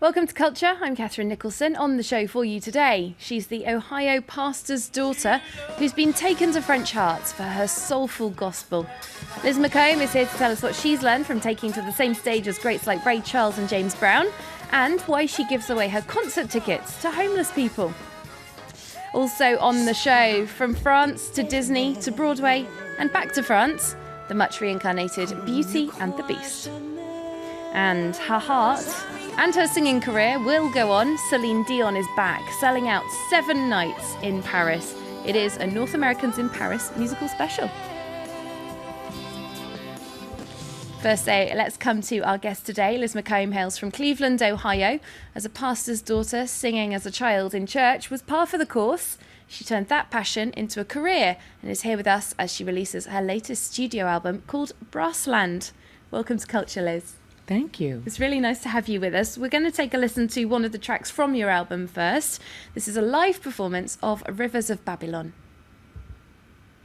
Welcome to Culture. I'm Catherine Nicholson. On the show for you today, she's the Ohio pastor's daughter who's been taken to French hearts for her soulful gospel. Liz McComb is here to tell us what she's learned from taking to the same stage as greats like Ray Charles and James Brown, and why she gives away her concert tickets to homeless people. Also on the show, from France to Disney to Broadway and back to France, the much reincarnated Beauty and the Beast. And her heart and her singing career will go on. Celine Dion is back, selling out 7 nights in Paris. It is a North Americans in Paris musical special. First, let's come to our guest today. Liz McComb hails from Cleveland, Ohio. As a pastor's daughter, singing as a child in church was par for the course. She turned that passion into a career and is here with us as she releases her latest studio album called Brassland. Welcome to Culture, Liz. Thank you. It's really nice to have you with us. We're going to take a listen to one of the tracks from your album first. This is a live performance of Rivers of Babylon.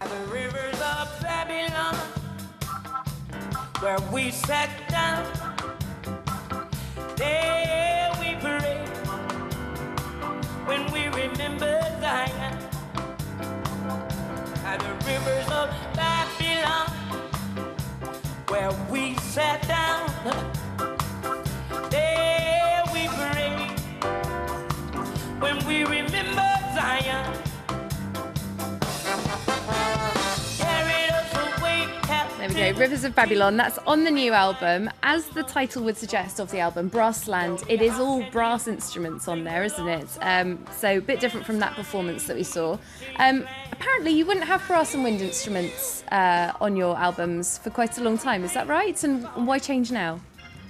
The rivers of Babylon, where we sat down, there we prayed, when we remember Zion. At the rivers of Babylon, where we sat down, there we prayed, when we remember Zion. There we go, Rivers of Babylon. That's on the new album. As the title would suggest of the album, Brassland, it is all brass instruments on there, isn't it? So a bit different from that performance that we saw. Apparently you wouldn't have brass and wind instruments on your albums for quite a long time, is that right? And why change now?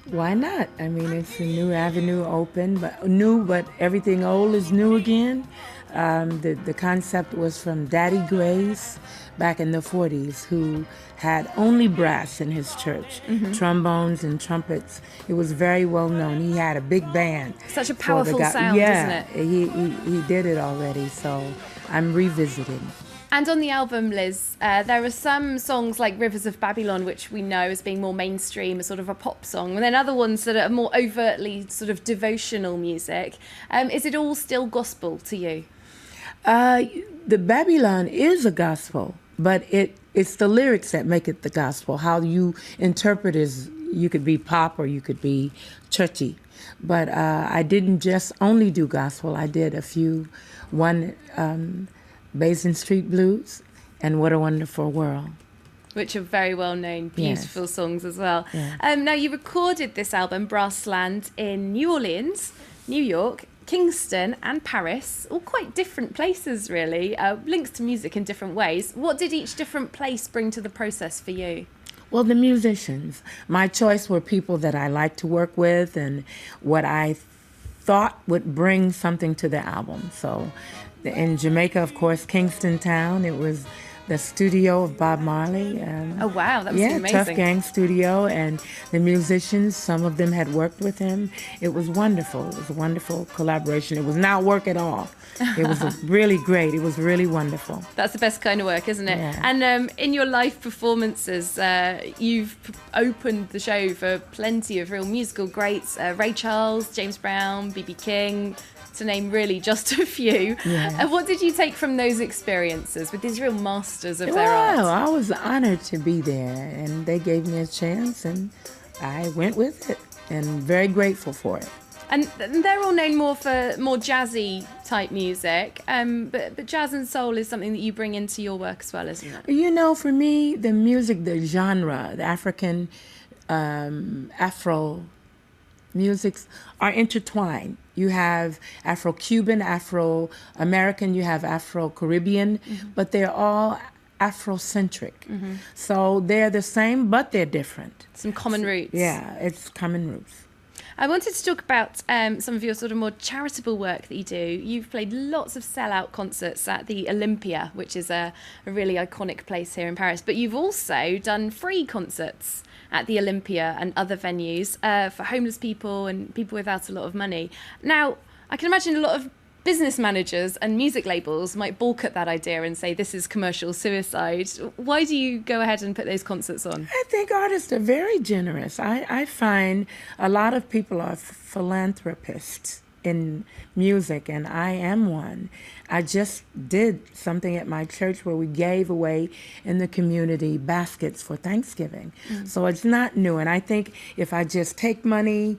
Why not? I mean, it's a new avenue open, but everything old is new again. The concept was from Daddy Grace back in the 40s, who had only brass in his church, trombones and trumpets. It was very well known. He had a big band. Such a powerful sound, isn't it? He did it already, so I'm revisiting. And on the album, Liz, there are some songs like Rivers of Babylon, which we know as being more mainstream, a sort of a pop song, and then other ones that are more overtly sort of devotional music. Is it all still gospel to you? The Babylon is a gospel, but it's the lyrics that make it the gospel. How you interpret is, you could be pop or you could be churchy. But I didn't just only do gospel. I did one Basin Street Blues and What a Wonderful World. Which are very well-known, beautiful songs as well. Yeah. Now, you recorded this album, Brassland, in New Orleans, New York, Kingston and Paris, all quite different places, really, links to music in different ways. What did each different place bring to the process for you? Well, the musicians. My choice were people that I like to work with and what I thought would bring something to the album. So in Jamaica, of course, Kingston Town, it was the studio of Bob Marley. Oh, wow, that was amazing. Tough Gang Studio, and the musicians, some of them had worked with him. It was wonderful. It was a wonderful collaboration. It was not work at all. It was really great. It was really wonderful. That's the best kind of work, isn't it? Yeah. And in your live performances, you've opened the show for plenty of real musical greats. Ray Charles, James Brown, B.B. King, to name really just a few. Yeah. What did you take from those experiences with these real masters of their art? I was honored to be there, and they gave me a chance, and I went with it, and very grateful for it. And they're all known more for more jazzy type music, but jazz and soul is something that you bring into your work as well, isn't it? You know, for me, the music, the genre, the African, Afro musics are intertwined. You have Afro-Cuban, Afro-American, you have Afro-Caribbean, but they're all Afrocentric. So they're the same, but they're different. Some common roots. Yeah, it's common roots. I wanted to talk about some of your sort of more charitable work that you do. You've played lots of sellout concerts at the Olympia, which is a really iconic place here in Paris. But you've also done free concerts at the Olympia and other venues for homeless people and people without a lot of money. Now, I can imagine a lot of business managers and music labels might balk at that idea and say this is commercial suicide. Why do you go ahead and put those concerts on? I think artists are very generous. I find a lot of people are philanthropists in music, and I am one. I just did something at my church where we gave away in the community baskets for Thanksgiving. So it's not new. And I think if I just take money,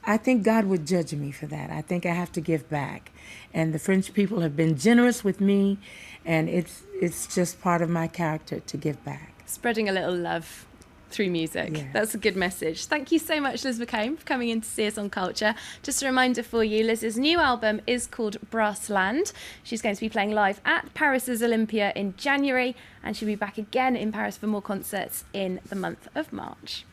I think God would judge me for that. I think I have to give back. And the French people have been generous with me, and it's just part of my character to give back. Spreading a little love through music. Yeah. That's a good message. Thank you so much, Liz McComb, for coming in to see us on Culture. Just a reminder for you, Liz's new album is called Brassland. She's going to be playing live at Paris's Olympia in January, and she'll be back again in Paris for more concerts in the month of March.